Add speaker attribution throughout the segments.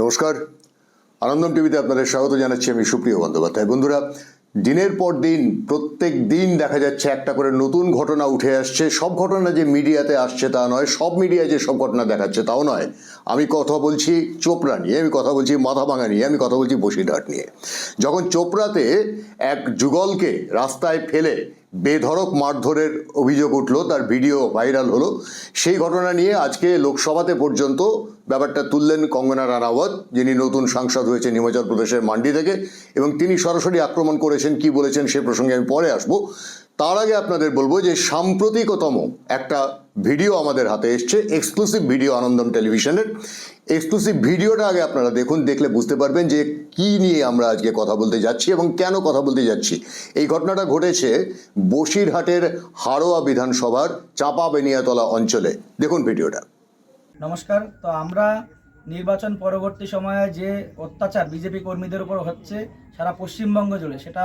Speaker 1: নমস্কার, আনন্দম টিভিতে আপনাদের স্বাগত জানাচ্ছি আমি সুপ্রিয় বন্দ্যোপাধ্যায়। বন্ধুরা, দিনের পর দিন প্রত্যেক দিন দেখা যাচ্ছে একটা করে নতুন ঘটনা উঠে আসছে। সব ঘটনা যে মিডিয়াতে আসছে তা নয়, সব মিডিয়ায় যে সব ঘটনা দেখাচ্ছে তাও নয়। আমি কথা বলছি চোপড়া নিয়ে, আমি কথা বলছি মাথাভাঙা নিয়ে, আমি কথা বলছি বসিরহাট নিয়ে। যখন চোপড়াতে এক যুগলকে রাস্তায় ফেলে বেধড়ক মারধরের অভিযোগ উঠলো, তার ভিডিও ভাইরাল হলো, সেই ঘটনা নিয়ে আজকে লোকসভাতে পর্যন্ত ব্যাপারটা তুললেন কঙ্গনা রানাওয়াত, যিনি নতুন সাংসদ হয়েছেন হিমাচল প্রদেশের মান্ডি থেকে, এবং তিনি সরাসরি আক্রমণ করেছেন। কি বলেছেন সে প্রসঙ্গে আমি পরে আসবো। তার আগে আপনাদের বলবো যে সাম্প্রতিকতম একটা ভিডিও আমাদের হাতে এসছে, এক্সক্লুসিভ ভিডিও আনন্দম টেলিভিশনের। এক্সক্লুসিভ ভিডিওটা আগে আপনারা দেখুন, দেখলে বুঝতে পারবেন যে কি নিয়ে আমরা আজকে কথা বলতে যাচ্ছি এবং কেন কথা বলতে যাচ্ছি। এই ঘটনাটা ঘটেছে বসিরহাটের হাড়োয়া বিধানসভার চাপা বেনিয়াতলা অঞ্চলে। দেখুন ভিডিওটা।
Speaker 2: নমস্কার। তো আমরা নির্বাচন পরবর্তী সময়ে যে অত্যাচার বিজেপি কর্মীদের উপর হচ্ছে সারা পশ্চিমবঙ্গ জুড়ে, সেটা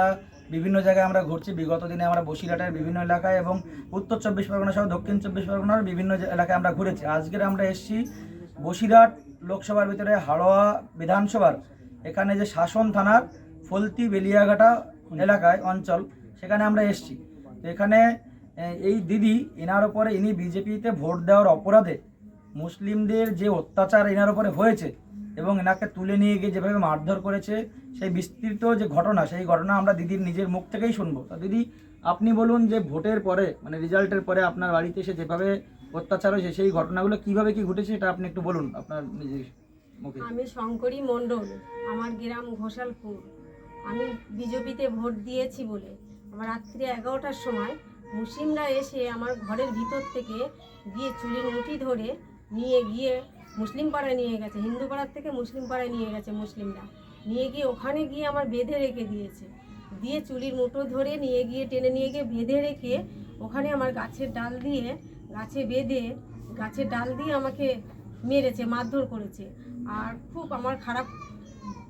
Speaker 2: বিভিন্ন জায়গায় আমরা ঘুরছি। বিগত দিনে আমরা বসিরহাটের বিভিন্ন এলাকায় এবং উত্তর চব্বিশ পরগনা সহ দক্ষিণ চব্বিশ পরগনার বিভিন্ন এলাকায় আমরা ঘুরেছি। আজকের আমরা এসেছি বসিরহাট লোকসভার ভিতরে হাড়োয়া বিধানসভার এখানে যে শাসন থানার ফলতি বেলিয়াঘাটা এলাকায় অঞ্চল, সেখানে আমরা এসেছি। তো এখানে এই দিদি, এনার উপরে ইনি বিজেপিতে ভোট দেওয়ার অপরাধে মুসলিমদের যে অত্যাচার এনার উপরে হয়েছে এবং এনাকে তুলে নিয়ে গিয়ে যেভাবে মারধর করেছে, সেই বিস্তৃত যে ঘটনা, সেই ঘটনা আমরা দিদির নিজের মুখ থেকেই শুনবো। তো দিদি, আপনি বলুন যে ভোটের পরে, মানে রেজাল্টের পরে আপনার বাড়িতে এসে যেভাবে অত্যাচার হয়েছে, সেই ঘটনাগুলো কিভাবে কি ঘটেছে এটা আপনি একটু বলুন আপনার নিজের মুখে।
Speaker 3: আমি শঙ্করী মণ্ডল, আমার গ্রাম ঘোষালপুর। আমি বিজেপিতে ভোট দিয়েছি বলে আমার রাত্রি 11টার সময় মুসলিমরা এসে আমার ঘরের ভিতর থেকে গিয়ে চুলের মুঠি ধরে নিয়ে গিয়ে মুসলিম পাড়ায় নিয়ে গেছে। হিন্দু পাড়ার থেকে মুসলিম পাড়ায় নিয়ে গেছে মুসলিমরা। নিয়ে গিয়ে ওখানে গিয়ে আমার বেঁধে রেখে দিয়েছে, দিয়ে চুলির মুঠো ধরে নিয়ে গিয়ে টেনে নিয়ে গিয়ে বেঁধে রেখে ওখানে আমার গাছের ডাল দিয়ে গাছের ডাল দিয়ে আমাকে মেরেছে, মারধর করেছে। আর খুব আমার খারাপ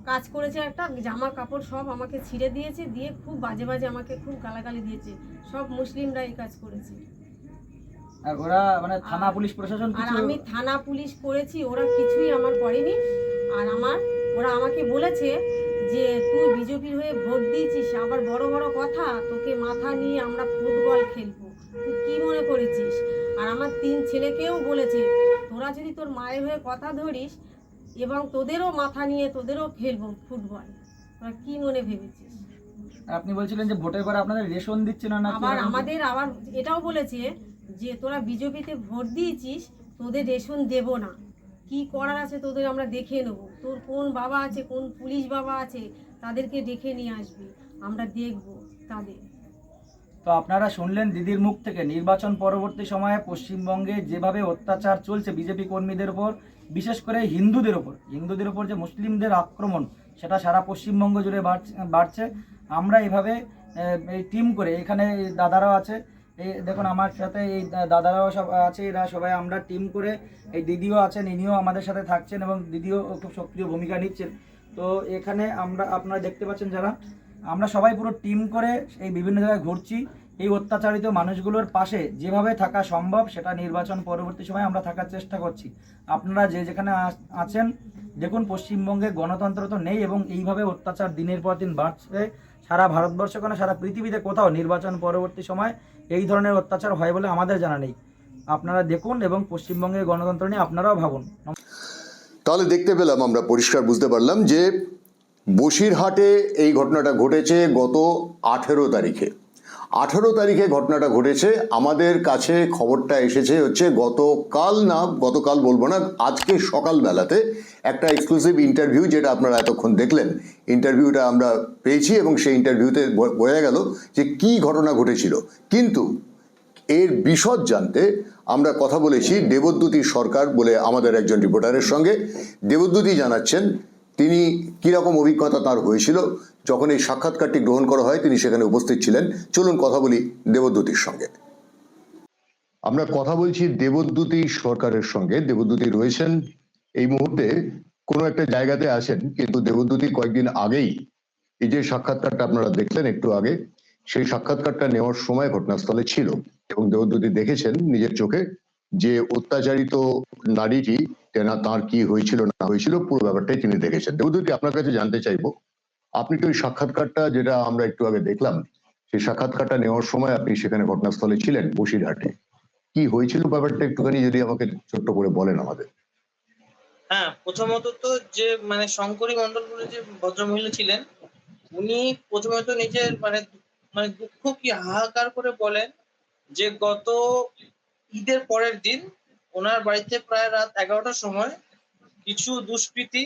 Speaker 3: কাজ করেছে, একটা জামা কাপড় সব আমাকে ছিঁড়ে দিয়েছে, দিয়ে খুব বাজে বাজে আমাকে খুব গালাগালি দিয়েছে। সব মুসলিমরা এই কাজ করেছে।
Speaker 2: আর ওরা মানে থানা পুলিশ প্রশাসন
Speaker 3: আর আমি থানা পুলিশ করেছি, ওরা কিছুই আমার করেনি। আর ওরা আমাকে বলেছে যে তুই বিজেপির হয়ে ভোট দিয়েছিস, আবার বড় বড় কথা, তোকে মাথা নিয়ে আমরা ফুটবল খেলবো, তুই কি মনে করেছিস। আর আমার 3 ছেলেকেও বলেছে তোরা যদি তোর মায়ের হয়ে কথা ধরিস এবং তোদেরও মাথা নিয়ে তোদেরও খেলবো ফুটবল, তোরা কি মনে ভেবেছিস।
Speaker 2: আপনি বলছিলেন যে ভোটের পরে আপনাদের রেশন দিচ্ছে না,
Speaker 3: আবার আবার এটাও বলেছে যে তোরা বিজেপিতে ভোট দিয়েছিস, তোদের রেশন দেব না, কি করার আছে তোদের আমরা দেখে নেব, তোর কোন বাবা আছে, কোন পুলিশ বাবা আছে, তাদেরকে ডেকে নিয়ে আসবি, আমরা দেখব তাদের।
Speaker 2: তো আপনারা শুনলেন দিদির মুখ থেকে নির্বাচন পরবর্তী সময়ে পশ্চিমবঙ্গে যেভাবে অত্যাচার চলছে বিজেপি কর্মীদের উপর, বিশেষ করে হিন্দুদের উপর যে মুসলিমদের আক্রমণ, সেটা সারা পশ্চিমবঙ্গ জুড়ে বাড়ছে। আমরা এভাবে এই টিম করে, এখানে দাদারাও আছে, এই দেখুন আমার সাথে এই দাদারাও সব আছে, এরা সবাই আমরা টিম করে, এই দিদিও আছেন, ইনিও আমাদের সাথে থাকছেন এবং দিদিও খুব সক্রিয় ভূমিকা নিচ্ছেন। তো এখানে আপনারা দেখতে পাচ্ছেন যারা, আমরা সবাই পুরো টিম করে এই বিভিন্ন জায়গায় ঘুরছি। এই অত্যাচারিত মানুষগুলোর পাশে যেভাবে থাকা সম্ভব, সেটা নির্বাচন পরবর্তী সময় আমরা থাকার চেষ্টা করছি। আপনারা যেখানে আছেন দেখুন, পশ্চিমবঙ্গে গণতন্ত্র তো নেই এবং এইভাবে অত্যাচার দিনের পর দিন বাড়ছে। সারা ভারতবর্ষ কেন, সারা পৃথিবীতে কোথাও নির্বাচন পরবর্তী সময় এই ধরনের অত্যাচার হয় বলে আমাদের জানা নেই। আপনারা দেখুন এবং পশ্চিমবঙ্গের গণতন্ত্র নিয়ে আপনারাও ভাবুন।
Speaker 1: তাহলে দেখতে পেলাম, আমরা পরিষ্কার বুঝতে পারলাম যে বসিরহাটে এই ঘটনাটা ঘটেছে গত 18 তারিখে। 18 তারিখে ঘটনাটা ঘটেছে। আমাদের কাছে খবরটা এসেছে হচ্ছে গতকাল বলবো না, আজকে সকালবেলাতে একটা এক্সক্লুসিভ ইন্টারভিউ, যেটা আপনারা এতক্ষণ দেখলেন, ইন্টারভিউটা আমরা পেয়েছি এবং সেই ইন্টারভিউতে বোঝা গেল যে কি ঘটনা ঘটেছিল। কিন্তু এর বিশদ জানতে আমরা কথা বলেছি দেবদ্যুতি সরকার বলে আমাদের একজন রিপোর্টারের সঙ্গে। দেবদ্যুতি জানাচ্ছেন তিনি কীরকম অভিজ্ঞতা তার হয়েছিল যখন এই সাক্ষাৎকারটি গ্রহণ করা হয়, তিনি সেখানে উপস্থিত ছিলেন। চলুন কথা বলি দেবদ্যুতির সঙ্গে। আমরা কথা বলছি দেবদ্যুতি সরকারের সঙ্গে। দেবদ্যুতি রয়েছেন এই মুহূর্তে কোনো একটা জায়গাতে আছেন, কিন্তু দেবদ্যুতি কয়েকদিন আগেই এই যে সাক্ষাৎকারটা আপনারা দেখলেন একটু আগে, সেই সাক্ষাৎকারটা নেওয়ার সময় ঘটনাস্থলে ছিল এবং দেবদ্যুতি দেখেছেন নিজের চোখে যে অত্যাচারিত নারীটি তার কি হয়েছিল না হয়েছিল পুরো ব্যাপারটাই তিনি দেখেছেন। দেবদূতি, আপনার কাছে জানতে চাইবো, আপনি কি ওই সাক্ষাৎকারটা যেটা আমরা একটু আগে দেখলাম, সেই সাক্ষাৎকারটা নেওয়ার সময় আপনি সেখানে ঘটনাস্থলে ছিলেন বসিরহাটে, কি হয়েছিল ব্যাপারটা একটুখানি যদি আমাকে ছোট্ট করে বলেন আমাদের।
Speaker 4: হ্যাঁ, প্রথমত তো যে মানে শঙ্করী মন্ডল বলে যে ভদ্রমহিলা ছিলেন, উনি প্রথমত নিজের মানে মানে দুঃখ কি হাহাকার করে বলেন যে গত ঈদের পরের দিন ওনার বাড়িতে প্রায় রাত 11টার সময় কিছু দুষ্কৃতী,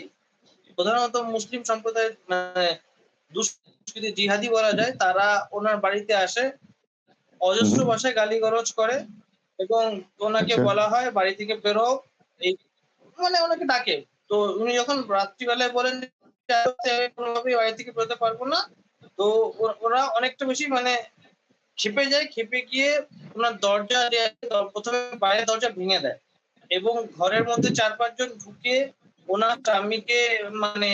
Speaker 4: প্রধানত মুসলিম সম্প্রদায়ের মানে দুষ্কৃতী জিহাদি বলা যায়, তারা ওনার বাড়িতে আসে, অজস্র ভাষায় গালিগালাজ করে এবং ওনাকে
Speaker 1: আচ্ছা।
Speaker 4: বলা হয় বাড়ি থেকে বেরো, এই মানে ওনাকে ডাকে। তো উনি যখন রাত্রিবেলায় বলেন যে আমি কোনোভাবেই বাড়ি থেকে বেরোতে পারবো না, তো ওরা অনেকটা বেশি মানে ক্ষেপে যায়, ক্ষেপে গিয়ে ওনার দরজা যে আছে, প্রথমে বাইরের দরজা ভেঙে দেয় এবং ঘরের মধ্যে 4-5 জন ঢুকে ওনার স্বামীকে মানে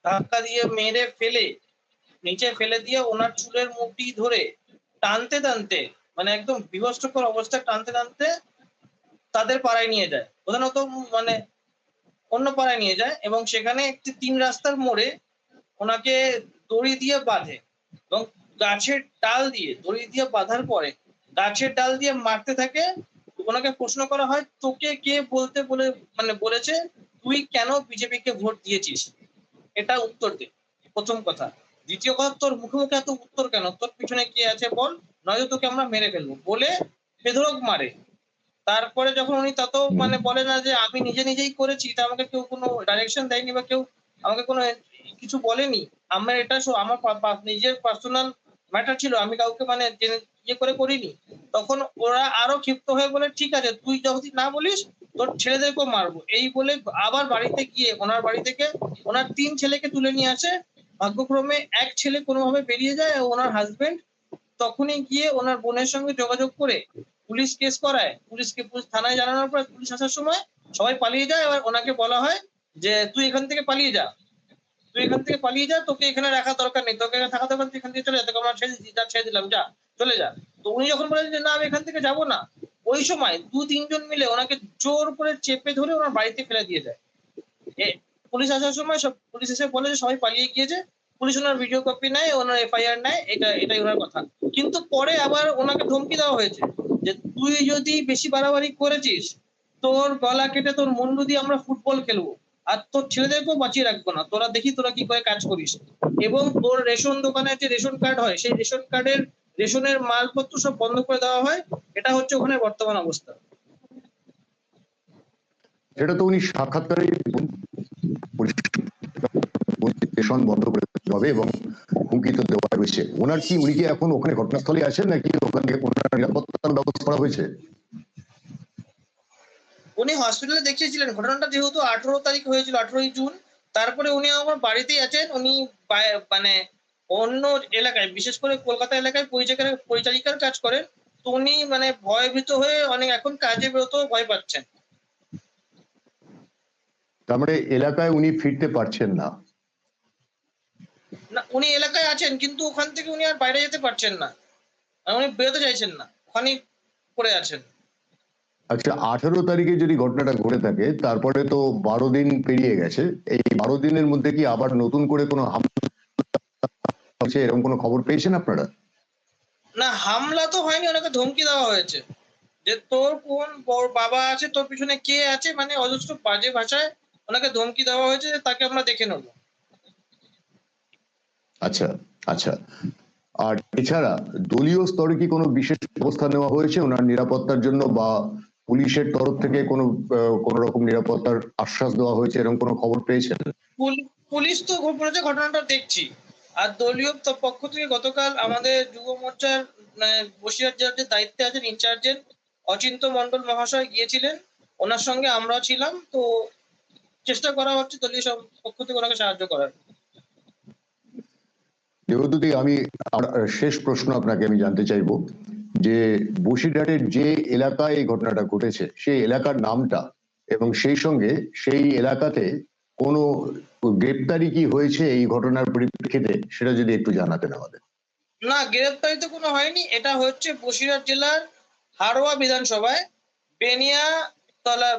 Speaker 4: ধাক্কা দিয়ে মেরে ফেলে নিচে ফেলে দিয়ে ওনার চুলের মুঠি ধরে টানতে টানতে মানে একদম বিভৎসকর অবস্থায় টানতে টানতে তাদের পাড়ায় নিয়ে যায়, প্রধানত মানে অন্য পাড়ায় নিয়ে যায় এবং সেখানে একটি 3 রাস্তার মোড়ে ওনাকে দড়ি দিয়ে বাঁধে এবং গাছের ডাল দিয়ে দড়ি দিয়ে বাঁধার পরে গাছের ডাল দিয়ে মারতে থাকে। ওনাকে প্রশ্ন করা হয় তোকে কে বলতে বলে মানে বলেছে তুই কেন বিজেপিকে ভোট দিয়েছিস, এটা উত্তর দে, প্রথম কথা। দ্বিতীয় কথা, তোর মুখে মুখে এত উত্তর কেন, তোর পিছনে কে আছে বল, নয়তো তোকে আমরা মেরে ফেলবো বলে বেধড়ক মারে। তারপরে যখন উনি তত মানে বলে না যে আমি নিজে নিজেই করেছি, তা আমাকে কেউ কোনো ডাইরেকশন দেয়নি বা কেউ আমাকে কোনো কিছু বলেনি, আমার এটা আমার নিজের পার্সোনাল ম্যাটার ছিল, আমি কাউকে মানে ইয়ে করে করিনি, তখন ওরা আরো ক্ষিপ্ত হয়ে বলে ঠিক আছে তুই যদি না বলিস তোর ছেলেদেরকেও মারবো, এই বলে আবার বাড়িতে গিয়ে ওনার বাড়ি থেকে ওনার 3 ছেলেকে তুলে নিয়ে আসে। ভাগ্যক্রমে এক ছেলে কোনোভাবে বেরিয়ে যায়, ওনার হাজবেন্ড তখনই গিয়ে ওনার বোনের সঙ্গে যোগাযোগ করে পুলিশ কেস করায়, পুলিশ থানায় জানানোর পর পুলিশ আসার সময় সবাই পালিয়ে যায়। এবার ওনাকে বলা হয় যে তুই এখান থেকে পালিয়ে যা, তুই এখান থেকে পালিয়ে যা, তোকে এখানে রাখা দরকার নেই, তোকে এখানে থাকা দরকার, তুই এখান থেকে চলে যা, তোকে আমরা ছেড়ে দিলাম, যা চলে যা। তো উনি যখন বলেন যে না আমি এখান থেকে যাবো না, ওই সময় 2-3 জন মিলে ওনাকে জোর করে চেপে ধরে ওনার বাড়িতে ফেলে দিয়ে যায়। পুলিশ আসার সময় সব পুলিশ এসে বলে যে সবাই পালিয়ে গিয়েছে, পুলিশ ওনার ভিডিও কপি নেয়, ওনার এফআইআর নেয়, এটাই ওনার কথা। কিন্তু পরে আবার ওনাকে ধমকি দেওয়া হয়েছে যে তুই যদি বেশি বাড়াবাড়ি করেছিস তোর গলা কেটে তোর মুন্ডু দিয়ে আমরা ফুটবল খেলবো আর তোর ছেলেদেরকেও বাঁচিয়ে রাখবো না, তোরা দেখি তোরা কি করে কাজ করিস। এবং তোর রেশন দোকানের যে রেশন কার্ড হয় সেই রেশন কার্ডের রেশনের মালপত্র সব বন্ধ করে দেওয়া হয়। এটা হচ্ছে ওখানে বর্তমান অবস্থা।
Speaker 1: সেটা তো উনি সাক্ষাৎকারে রেশন বন্ধ করে দিতে হবে এবং হুমকি তো দেওয়া হয়েছে। ওনার কি উনি কি এখন ওখানে ঘটনাস্থলে আছেন নাকি ওখানে ওনার নিরাপত্তার ব্যবস্থা করা হয়েছে?
Speaker 4: উনি হসপিটালে দেখিয়েছিলেন, ঘটনাটা যেহেতু 18 তারিখ হয়েছিল, 18ই জুন, তারপরে উনি আমার বাড়িতেই আছেন। উনি মানে অন্য এলাকায় বিশেষ করে কলকাতা এলাকায় পরিচারিকার কাজ করেন, তো উনি মানে ভয়ভীত হয়ে অনেক এখন কাজে বেরোতেও ভয় পাচ্ছেন।
Speaker 1: তার মানে এলাকায় উনি ফিরতে পারছেন না?
Speaker 4: না, উনি এলাকায় আছেন কিন্তু ওখান থেকে উনি আর বাইরে যেতে পারছেন না, উনি বেরোতে চাইছেন না, ওখানেই পড়ে আছেন।
Speaker 1: আচ্ছা, 18 তারিখে যদি ঘটনাটা ঘটে থাকে তারপরে তো 12 দিন পেরিয়ে গেছে, এই 12 দিনের মধ্যে কি আবার নতুন করে কোনো হামলা হয়েছে এরকম কোনো খবর পেয়েছেন আপনারা?
Speaker 4: না, হামলা তো হয়নি, ওনাকে ধমকি দেওয়া হয়েছে যে তোর কোন বাবা আছে, তোর পিছনে কে আছে, মানে অজস্র বাজে ভাষায় ওনাকে ধমকি দেওয়া হয়েছে যে তাকে আমরা দেখে নেবো।
Speaker 1: আচ্ছা আচ্ছা, আর এছাড়া দলীয় স্তরে কি কোনো বিশেষ ব্যবস্থা নেওয়া হয়েছে ওনার নিরাপত্তার জন্য, বা পুলিশের তরফ থেকে কোনো রকম নিরাপত্তার আশ্বাস দেওয়া হয়েছে এরকম কোনো খবর পেয়েছেন?
Speaker 4: পুলিশ তো বলেছে ঘটনাটা দেখছি, আর দলীয় পক্ষ থেকে গতকাল আমাদের যুব মোর্চার বসিরহাট জেলার যে দায়িত্বে আছেন ইনচার্জের অচিন্ত মন্ডল মহাশয় গিয়েছিলেন, ওনার সঙ্গে আমরাও ছিলাম, তো চেষ্টা করা হচ্ছে দলীয় পক্ষ থেকে ওনাকে সাহায্য করার।
Speaker 1: দেবদূতি, আমি শেষ প্রশ্ন আপনাকে আমি জানতে চাইবো যে বসিরহাটের যে এলাকায় এই ঘটনাটা ঘটেছে সেই এলাকার নামটা, এবং সেই সঙ্গে সেই এলাকাতে কোনো গ্রেপ্তারি কি হয়েছে এই ঘটনার পরিপ্রেক্ষিতে, সেটা যদি একটু জানাতেন আমাদের।
Speaker 4: না, গ্রেপ্তারি তো কোনো হয়নি, এটা হচ্ছে বসিরহাট জেলার হাড়োয়া বিধানসভায় বেনিয়া তলা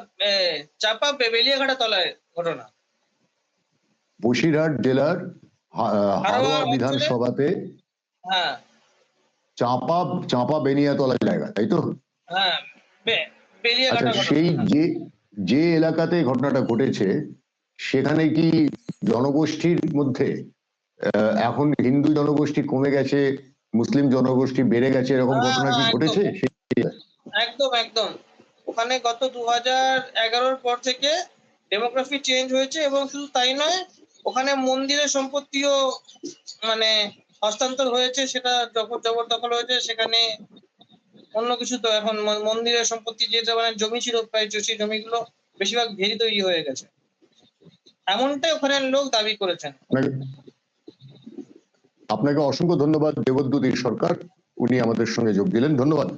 Speaker 4: চাপা বেলিয়াঘাটা তলায় ঘটনা।
Speaker 1: বসিরহাট জেলার হারোয়া
Speaker 4: অঞ্চলে,
Speaker 1: বিধানসভাতে
Speaker 4: হ্যাঁ
Speaker 1: চাপা চাপা বেনিয়াতলা জায়গা, তাই তো?
Speaker 4: হ্যাঁ
Speaker 1: আচ্ছা,
Speaker 4: বেলিয়াঘাটা
Speaker 1: সেই
Speaker 4: ঘটনা।
Speaker 1: যে যে এলাকাতে ঘটনাটা ঘটেছে সেখানে কি জনগোষ্ঠীর মধ্যে এখন হিন্দু জনগোষ্ঠী কমে গেছে, মুসলিম জনগোষ্ঠী বেড়ে গেছে, এরকম
Speaker 4: হ্যাঁ
Speaker 1: ঘটনা কি
Speaker 4: হ্যাঁ একদম
Speaker 1: ঘটেছে?
Speaker 4: একদম একদম। ওখানে গত 2011-র পর থেকে ডেমোগ্রাফি চেঞ্জ হয়েছে, এবং শুধু তাই নয়, ওখানে মন্দিরের সম্পত্তিও মানে হস্তান্তর হয়েছে, সেটা জবরদখল হয়েছে। সেখানে অন্য কিছু তো এখন মন্দিরের সম্পত্তি যেটা মানে জমি ছিল প্রায়, সেই জমিগুলো বেশিরভাগ ভেরি তৈরি হয়ে গেছে, এমনটাই ওখানের লোক দাবি করেছেন।
Speaker 1: আপনাকে অসংখ্য ধন্যবাদ দেবদ্যুতি সরকার, উনি আমাদের সঙ্গে যোগ দিলেন, ধন্যবাদ।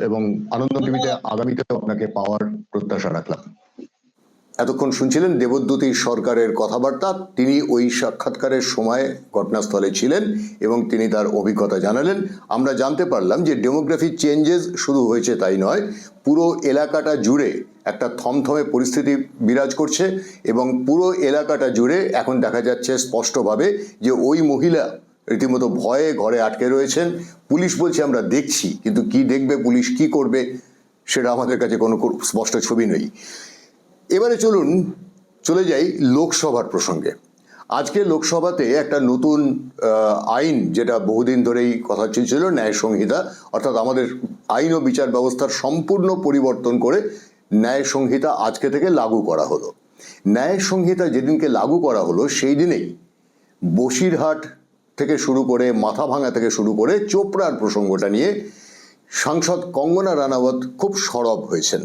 Speaker 1: এবং আনন্দ টিভিতে আগামীতে আপনাকে পাওয়ার প্রত্যাশা রাখলাম। এতক্ষণ শুনছিলেন দেবদ্যুতি সরকারের কথাবার্তা। তিনি ওই সাক্ষাৎকারের সময় ঘটনাস্থলে ছিলেন এবং তিনি তার অভিজ্ঞতা জানালেন। আমরা জানতে পারলাম যে ডেমোগ্রাফি চেঞ্জেস শুধু হয়েছে তাই নয়, পুরো এলাকাটা জুড়ে একটা থমথমে পরিস্থিতি বিরাজ করছে, এবং পুরো এলাকাটা জুড়ে এখন দেখা যাচ্ছে স্পষ্টভাবে যে ওই মহিলা রীতিমতো ভয়ে ঘরে আটকে রয়েছেন। পুলিশ বলছে আমরা দেখছি, কিন্তু কি দেখবে পুলিশ, কি করবে, সেটা আমাদের কাছে কোনো স্পষ্ট ছবি নেই। এবারে চলে যাই লোকসভার প্রসঙ্গে। আজকে লোকসভাতে একটা নতুন আইন, যেটা বহুদিন ধরেই কথা চলছিল, ন্যায় সংহিতা, অর্থাৎ আমাদের আইন ও বিচার ব্যবস্থার সম্পূর্ণ পরিবর্তন করে ন্যায় সংহিতা আজকে থেকে লাগু করা হলো। ন্যায় সংহিতা যেদিনকে লাগু করা হলো সেই দিনেই বসিরহাট থেকে শুরু করে, মাথাভাঙা থেকে শুরু করে চোপড়ার প্রসঙ্গটা নিয়ে সাংসদ কঙ্গনা রানাওয়াত খুব সরব হয়েছেন।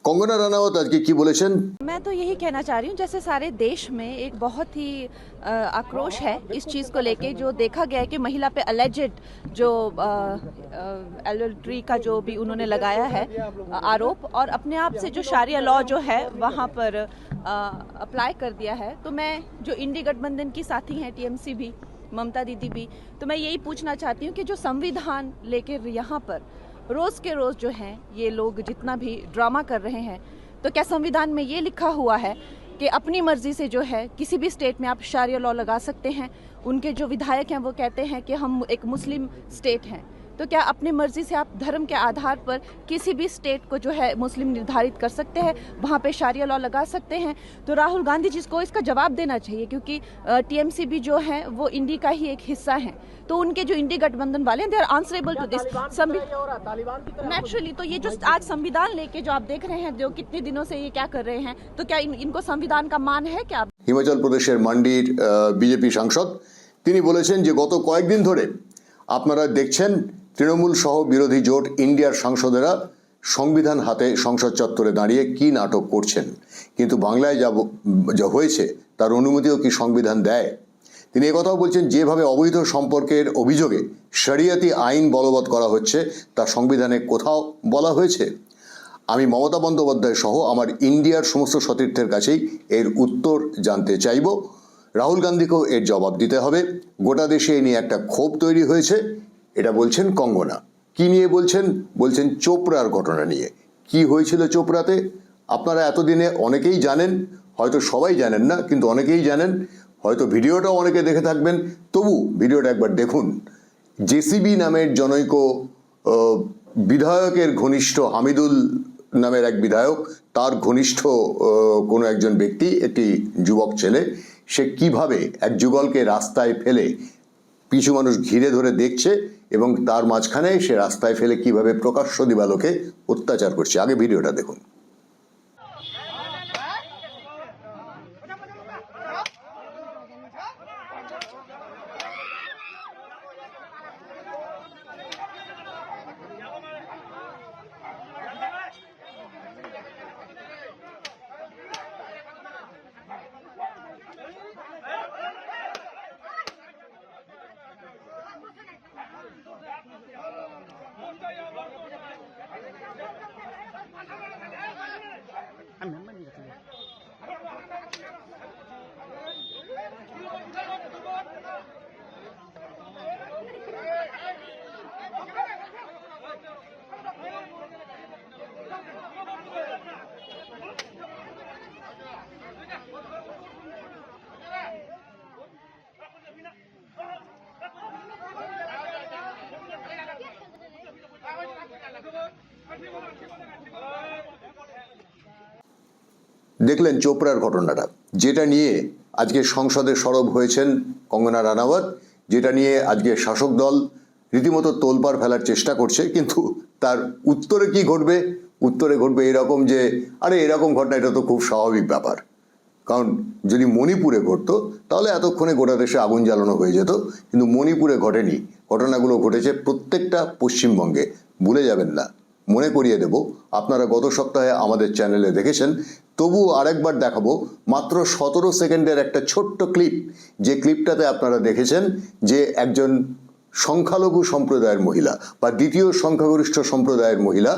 Speaker 1: कंगना रनावत आज की बोलेছেন?
Speaker 5: मैं तो यही कहना चाह रही हूँ, जैसे सारे देश में एक बहुत ही आक्रोश है इस चीज़ को लेके, जो देखा गया है कि महिला पे अलेजेड जो एडल्ट्री का जो भी उन्होंने लगाया है आरोप, और अपने आप से जो शारिया लॉ जो है वहाँ पर अप्लाई कर दिया है। तो मैं जो इंडी गठबंधन की साथी हैं, टीएमसी भी, ममता दीदी भी, तो मैं यही पूछना चाहती हूँ कि जो संविधान लेकर यहाँ पर रोज़ के रोज़ जो हैं ये लोग जितना भी ड्रामा कर रहे हैं, तो क्या संविधान में ये लिखा हुआ है कि अपनी मर्जी से जो है किसी भी स्टेट में आप शारिया लॉ लगा सकते हैं? उनके जो विधायक हैं वो कहते हैं कि हम एक मुस्लिम स्टेट हैं, तो क्या अपनी मर्जी से आप धर्म के आधार पर किसी भी स्टेट को जो है मुस्लिम निर्धारित कर सकते हैं, वहाँ पे शारिया लॉ लगा सकते हैं? तो राहुल गांधी जी को इसका जवाब देना चाहिए, क्योंकि टीएमसी भी जो है वो इंडी का ही एक हिस्सा है, तो उनके जो इंडी गठबंधन वाले हैं they are answerable to this. Naturally तो ये जो आज संविधान लेके जो आप देख रहे हैं, जो कितने दिनों से ये क्या कर रहे हैं, तो क्या इनको संविधान का मान है क्या?
Speaker 1: হিমাচল প্রদেশের মান্ডির বিজেপি সাংসদ তিনি বলেছেন যে গত কয়েকদিন ধরে আপনারা দেখছেন তৃণমূল সহ বিরোধী জোট ইন্ডিয়ার সাংসদেরা সংবিধান হাতে সংসদ চত্বরে দাঁড়িয়ে কি নাটক করছেন, কিন্তু বাংলায় যা হয়েছে তার অনুমতিও কি সংবিধান দেয়? তিনি একথাও বলছেন, যেভাবে অবৈধ সম্পর্কের অভিযোগে শরিয়াতি আইন বলবৎ করা হচ্ছে তা সংবিধানে কোথাও বলা হয়েছে? আমি মমতা বন্দ্যোপাধ্যায় সহ আমার ইন্ডিয়ার সমস্ত সতীর্থের কাছেই এর উত্তর জানতে চাইব। রাহুল গান্ধীকেও এর জবাব দিতে হবে। গোটা দেশে এই নিয়ে একটা ক্ষোভ তৈরি হয়েছে, এটা বলছেন কঙ্গনা। কি নিয়ে বলছেন? বলছেন চোপড়ার ঘটনা নিয়ে। কি হয়েছিল চোপড়াতে আপনারা এতদিনে অনেকেই জানেন, হয়তো সবাই জানেন না, কিন্তু অনেকেই জানেন, হয়তো ভিডিওটাও অনেকে দেখে থাকবেন। তবু ভিডিওটা একবার দেখুন। জেসিবি নামের জনৈক বিধায়কের ঘনিষ্ঠ হামিদুল নামের এক বিধায়ক, তার ঘনিষ্ঠ কোনো একজন ব্যক্তি, একটি যুবক ছেলে, সে কিভাবে এক যুগলকে রাস্তায় ফেলে কিছু মানুষ ঘিরে ধরে দেখছে, এবং তার মাঝখানে সে রাস্তায় ফেলে কিভাবে প্রকাশ্য দিবালোকে অত্যাচার করছে। আগে ভিডিওটা দেখুন। দেখলেন চোপড়ার ঘটনাটা, যেটা নিয়ে আজকে সংসদে সরব হয়েছেন কঙ্গনা রানাওয়াত, যেটা নিয়ে আজকে শাসক দল রীতিমতো তোলপাড় ফেলার চেষ্টা করছে, কিন্তু তার উত্তরে কি ঘটবে? উত্তরে ঘটবে এরকম যে আরে এরকম ঘটনা, এটা তো খুব স্বাভাবিক ব্যাপার। কারণ যদি মণিপুরে ঘটতো তাহলে এতক্ষণে গোটা দেশে আগুন জ্বালানো হয়ে যেত, কিন্তু মণিপুরে ঘটেনি। ঘটনাগুলো ঘটেছে প্রত্যেকটা পশ্চিমবঙ্গে। ভুলে যাবেন না, মনে করিয়ে দেব, আপনারা গত সপ্তাহে আমাদের চ্যানেলে দেখেছেন, তবুও আরেকবার দেখাবো। মাত্র 17 সেকেন্ডের একটা ছোট্ট ক্লিপ, যে ক্লিপটাতে আপনারা দেখেছেন যে একজন সংখ্যালঘু সম্প্রদায়ের মহিলা বা দ্বিতীয় সংখ্যাগরিষ্ঠ সম্প্রদায়ের মহিলা,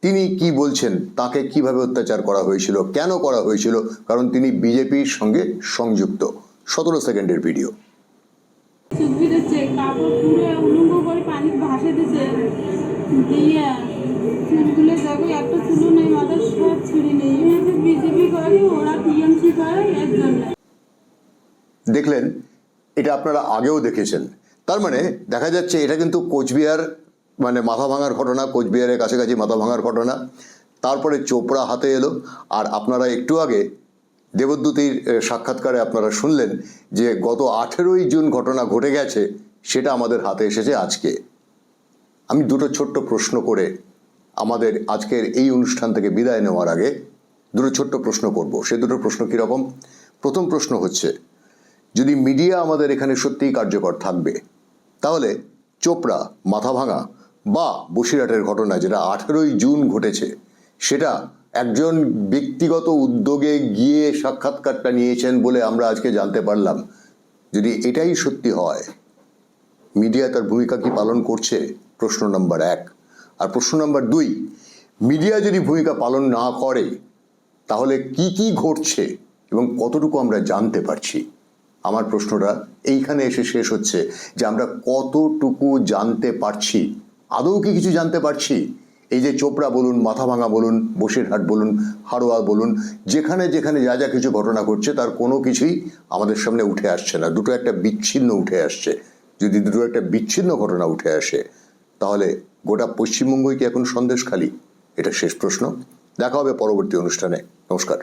Speaker 1: তিনি কি বলছেন, তাকে কিভাবে অত্যাচার করা হয়েছিল, কেন করা হয়েছিল, কারণ তিনি বিজেপির সঙ্গে সংযুক্ত। 17 সেকেন্ডের ভিডিও।
Speaker 6: চুপি দিচ্ছে, কাপড় পুরো উলঙ্গ করে পানি ভাসে দিচ্ছে, দিয়ে চুলগুলো দেখো একটা চুলও নেই, মাথার সব ছিঁড়ে নেই। বিজেপি করে, ওরা টিএমসি করে, এর জন্য।
Speaker 1: দেখলেন, এটা আপনারা আগেও দেখেছেন। তার মানে দেখা যাচ্ছে এটা কিন্তু কোচবিহার, মানে মাথা ভাঙার ঘটনা, কোচবিহারের কাছাকাছি মাথা ভাঙার ঘটনা। তারপরে চোপড়া হাতে এলো, আর আপনারা একটু আগে দেবদ্যুতির সাক্ষাৎকারে আপনারা শুনলেন যে গত 18ই জুন ঘটনা ঘটে গেছে, সেটা আমাদের হাতে এসেছে আজকে। আমি দুটো ছোট্ট প্রশ্ন করে আমাদের আজকের এই অনুষ্ঠান থেকে বিদায় নেওয়ার আগে দুটো ছোট্ট প্রশ্ন করব। সে দুটো প্রশ্ন কীরকম? প্রথম প্রশ্ন হচ্ছে, যদি মিডিয়া আমাদের এখানে সত্যিই কার্যকর থাকবে, তাহলে চোপড়া, মাথাভাঙা বা বসিরহাটের ঘটনা যেটা 18ই জুন ঘটেছে, সেটা একজন ব্যক্তিগত উদ্যোগে গিয়ে সাক্ষাৎকারটা নিয়েছেন বলে আমরা আজকে জানতে পারলাম। যদি এটাই সত্যি হয়, মিডিয়া তার ভূমিকা কি পালন করছে? প্রশ্ন নম্বর 1। আর প্রশ্ন নম্বর 2, মিডিয়া যদি ভূমিকা পালন না করে তাহলে কি কি ঘটছে এবং কতটুকু আমরা জানতে পারছি? আমার প্রশ্নটা এইখানে এসে শেষ হচ্ছে যে আমরা কতটুকু জানতে পারছি, আদৌ কি কিছু জানতে পারছি? এই যে চোপড়া বলুন, মাথাভাঙা বলুন, বসিরহাট বলুন, হাড়োয়া বলুন, যেখানে যেখানে যা যা কিছু ঘটনা ঘটছে তার কোনো কিছুই আমাদের সামনে উঠে আসছে না। দুটো একটা বিচ্ছিন্ন উঠে আসছে। যদি দুটো একটা বিচ্ছিন্ন ঘটনা উঠে আসে, তাহলে গোটা পশ্চিমবঙ্গই কি এখন সন্দেশখালী? এটা শেষ প্রশ্ন। দেখা হবে পরবর্তী অনুষ্ঠানে। নমস্কার।